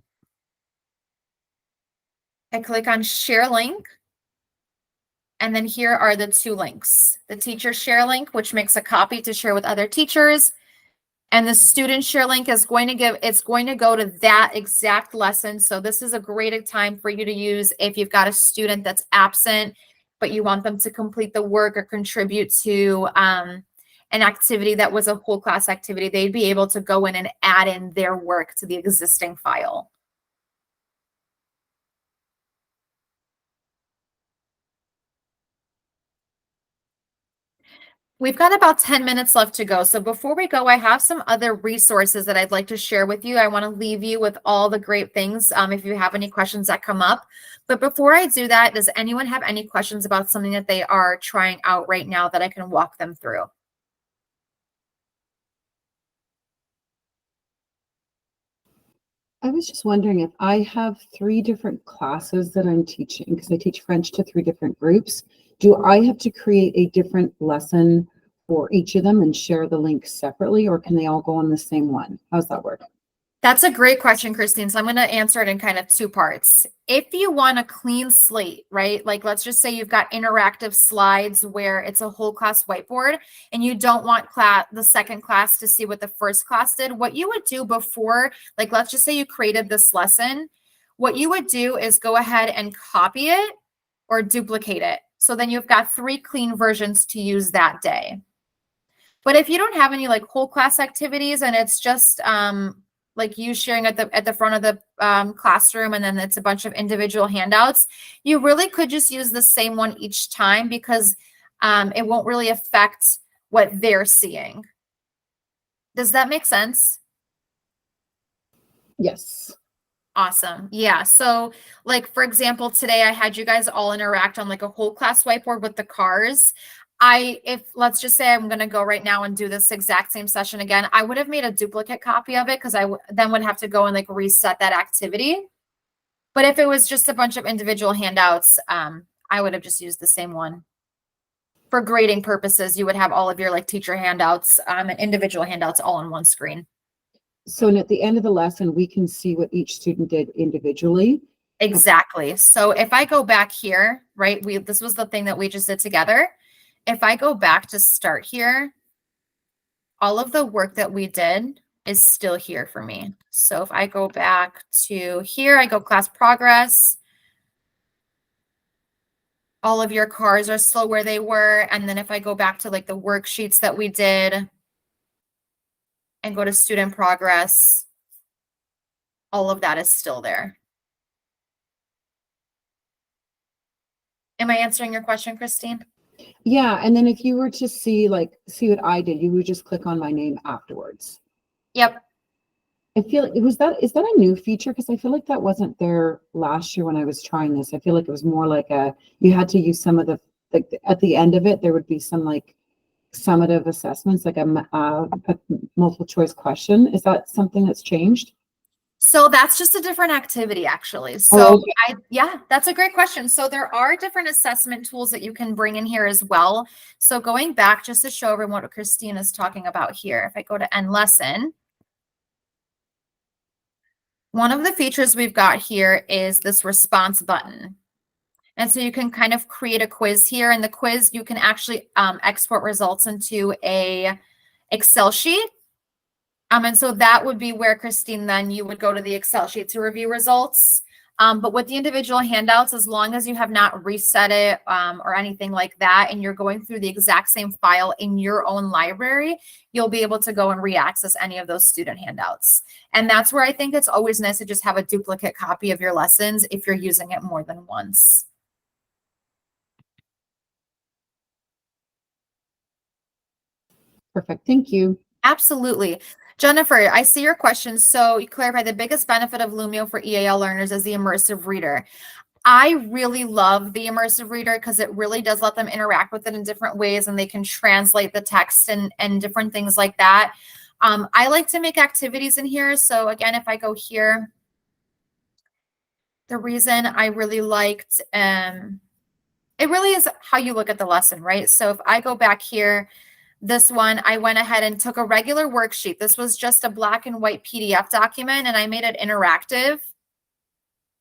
Speaker 1: I click on share link. And then here are the two links. The teacher share link, which makes a copy to share with other teachers. And the student share link is going to go to that exact lesson. So this is a great time for you to use if you've got a student that's absent, but you want them to complete the work or contribute to an activity that was a whole class activity. They'd be able to go in and add in their work to the existing file. We've got about 10 minutes left to go. So before we go, I have some other resources that I'd like to share with you. I want to leave you with all the great things if you have any questions that come up. But before I do that, does anyone have any questions about something that they are trying out right now that I can walk them through?
Speaker 6: I was just wondering if I have 3 different classes that I'm teaching, because I teach French to 3 different groups. Do I have to create a different lesson for each of them and share the link separately, or can they all go on the same one? How's that work?
Speaker 1: That's a great question, Christine. So I'm going to answer it in kind of 2 parts. If you want a clean slate, right? Like let's just say you've got interactive slides where it's a whole class whiteboard and you don't want the second class to see what the first class did. What you would do before, like let's just say you created this lesson, what you would do is go ahead and copy it or duplicate it. So then you've got 3 clean versions to use that day. But if you don't have any like whole class activities and it's just like you sharing at the front of the classroom and then it's a bunch of individual handouts, you really could just use the same one each time because it won't really affect what they're seeing. Does that make sense?
Speaker 6: Yes.
Speaker 1: Awesome. Yeah. So like, for example, today I had you guys all interact on like a whole class whiteboard with the cars. Let's just say I'm going to go right now and do this exact same session again, I would have made a duplicate copy of it because I then would have to go and like reset that activity. But if it was just a bunch of individual handouts, I would have just used the same one. For grading purposes, you would have all of your like teacher handouts and individual handouts all on one screen.
Speaker 6: So at the end of the lesson, we can see what each student did individually.
Speaker 1: Exactly. So if I go back here, right, this was the thing that we just did together. If I go back to start here, all of the work that we did is still here for me. So if I go back to here, I go class progress. All of your cars are still where they were. And then if I go back to like the worksheets that we did, and go to student progress, all of that is still there. Am I answering your question, Christine?
Speaker 6: Yeah, and then if you were to see what I did, you would just click on my name afterwards.
Speaker 1: Yep.
Speaker 6: I feel like is that a new feature? Because I feel like that wasn't there last year when I was trying this. I feel like it was more like you had to use some of the, like at the end of it, there would be some like summative assessments, like a multiple choice question. Is that something that's changed?
Speaker 1: So that's just a different activity, actually. So
Speaker 6: Oh, okay.
Speaker 1: yeah, that's a great question. So there are different assessment tools that you can bring in here as well. So going back just to show everyone what Christine is talking about here, if I go to end lesson, one of the features we've got here is this response button. And so you can kind of create a quiz here. And the quiz, you can actually export results into a Excel sheet. And so that would be where, Christine, then you would go to the Excel sheet to review results. But with the individual handouts, as long as you have not reset it or anything like that, and you're going through the exact same file in your own library, you'll be able to go and re-access any of those student handouts. And that's where I think it's always nice to just have a duplicate copy of your lessons if you're using it more than once.
Speaker 6: Perfect. Thank you.
Speaker 1: Absolutely. Jennifer, I see your question. So you clarify the biggest benefit of Lumio for EAL learners is the immersive reader. I really love the immersive reader because it really does let them interact with it in different ways, and they can translate the text and different things like that. I like to make activities in here. So again, if I go here, the reason I really liked, it really is how you look at the lesson, right? So if I go back here, this one, I went ahead and took a regular worksheet. This was just a black and white PDF document, and I made it interactive.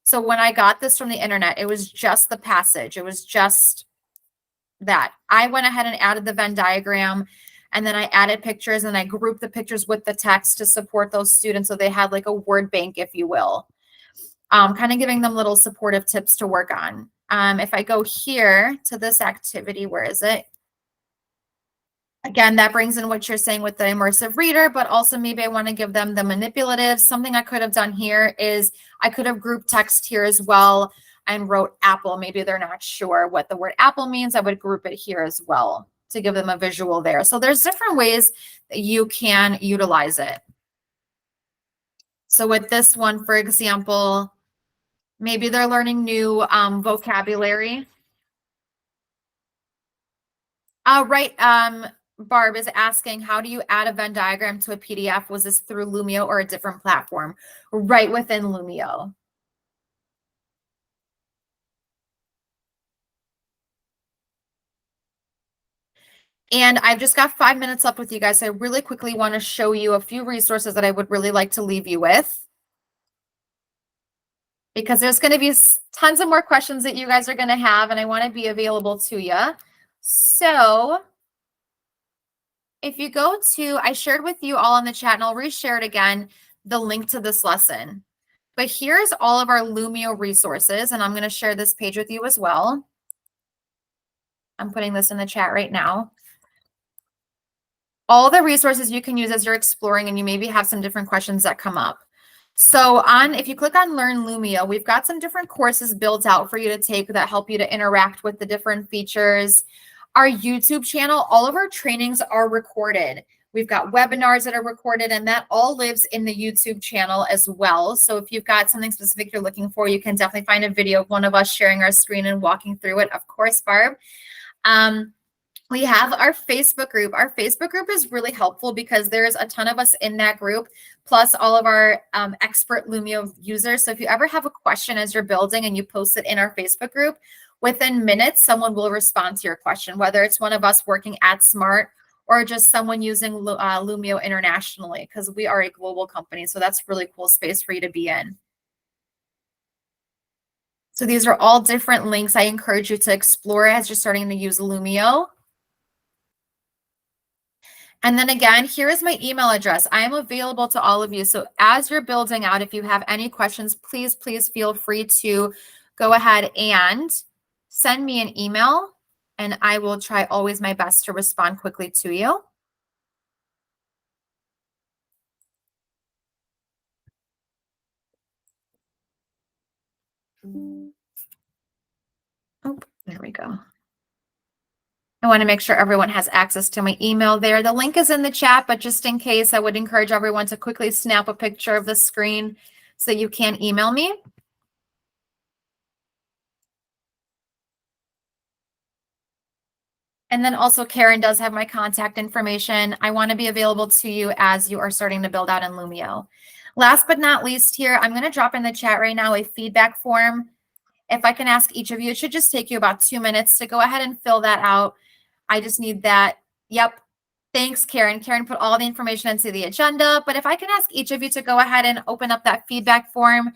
Speaker 1: So when I got this from the internet, it was just the passage. It was just that. I went ahead and added the Venn diagram, and then I added pictures, and I grouped the pictures with the text to support those students so they had like a word bank, if you will. Kind of giving them little supportive tips to work on. If I go here to this activity, where is it? Again, that brings in what you're saying with the immersive reader, but also maybe I want to give them the manipulative. Something I could have done here is I could have grouped text here as well and wrote apple. Maybe they're not sure what the word apple means. I would group it here as well to give them a visual there. So there's different ways that you can utilize it. So with this one, for example, maybe they're learning new vocabulary. Right. Barb is asking, how do you add a Venn diagram to a PDF? Was this through Lumio or a different platform? Right within Lumio. And I've just got 5 minutes left with you guys. So I really quickly want to show you a few resources that I would really like to leave you with, because there's going to be tons of more questions that you guys are going to have, and I want to be available to you. So if you go to, I shared with you all in the chat, and I'll reshare it again, the link to this lesson. But here's all of our Lumio resources, and I'm going to share this page with you as well. I'm putting this in the chat right now. All the resources you can use as you're exploring, and you maybe have some different questions that come up. So if you click on Learn Lumio, we've got some different courses built out for you to take that help you to interact with the different features. Our YouTube channel, all of our trainings are recorded. We've got webinars that are recorded, and that all lives in the YouTube channel as well. So if you've got something specific you're looking for, you can definitely find a video of one of us sharing our screen and walking through it. Of course, Barb. We have our Facebook group. Our Facebook group is really helpful because there's a ton of us in that group, plus all of our expert Lumio users. So if you ever have a question as you're building and you post it in our Facebook group, within minutes, someone will respond to your question, whether it's one of us working at Smart or just someone using Lumio internationally, because we are a global company. So that's a really cool space for you to be in. So these are all different links I encourage you to explore as you're starting to use Lumio. And then again, here is my email address. I am available to all of you. So as you're building out, if you have any questions, please feel free to go ahead and send me an email, and I will try always my best to respond quickly to you. Oh, there we go. I want to make sure everyone has access to my email there. The link is in the chat, but just in case, I would encourage everyone to quickly snap a picture of the screen so you can email me. And then also Karen does have my contact information. I want to be available to you as you are starting to build out in Lumio. Last but not least here, I'm going to drop in the chat right now a feedback form. If I can ask each of you, it should just take you about 2 minutes to go ahead and fill that out. I just need that. Yep. Thanks, Karen. Karen put all the information into the agenda. But if I can ask each of you to go ahead and open up that feedback form,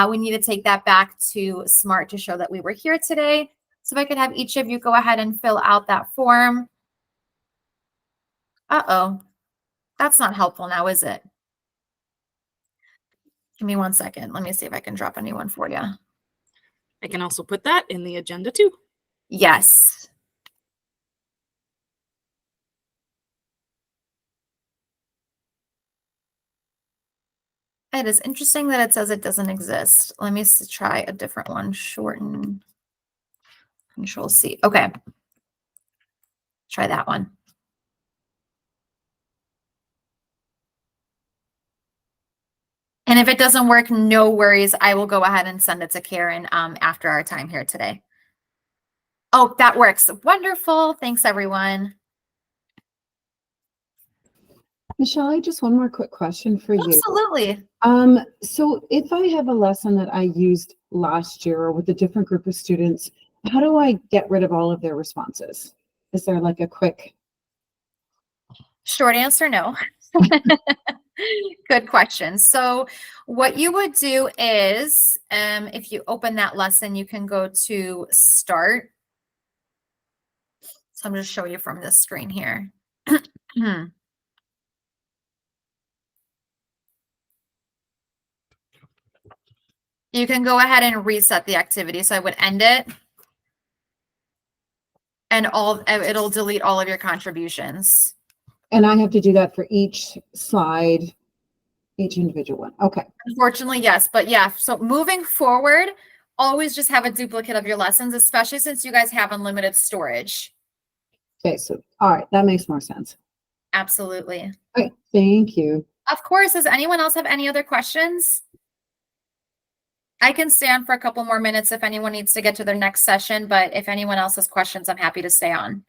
Speaker 1: we need to take that back to SMART to show that we were here today. So if I could have each of you go ahead and fill out that form. Uh-oh. That's not helpful now, is it? Give me 1 second. Let me see if I can drop a new one for you.
Speaker 4: I can also put that in the agenda too.
Speaker 1: Yes. It is interesting that it says it doesn't exist. Let me try a different one. Shorten. Control C. Okay. Try that one. And if it doesn't work, no worries. I will go ahead and send it to Karen after our time here today. Oh, that works. Wonderful. Thanks, everyone.
Speaker 6: Michelle, I just one more quick question for you.
Speaker 1: Absolutely.
Speaker 6: So if I have a lesson that I used last year with a different group of students, how do I get rid of all of their responses? Is there like a quick?
Speaker 1: Short answer, no. Good question. So what you would do is, if you open that lesson, you can go to start. So I'm going to show you from this screen here. You can go ahead and reset the activity. So I would end it. And it'll delete all of your contributions.
Speaker 6: And I have to do that for each slide, each individual one. Okay.
Speaker 1: Unfortunately, yes. But yeah, so moving forward, always just have a duplicate of your lessons, especially since you guys have unlimited storage.
Speaker 6: Okay, so all right, that makes more sense.
Speaker 1: Absolutely.
Speaker 6: Okay, thank you.
Speaker 1: Of course. Does anyone else have any other questions? I can stay on for a couple more minutes if anyone needs to get to their next session, but if anyone else has questions, I'm happy to stay on.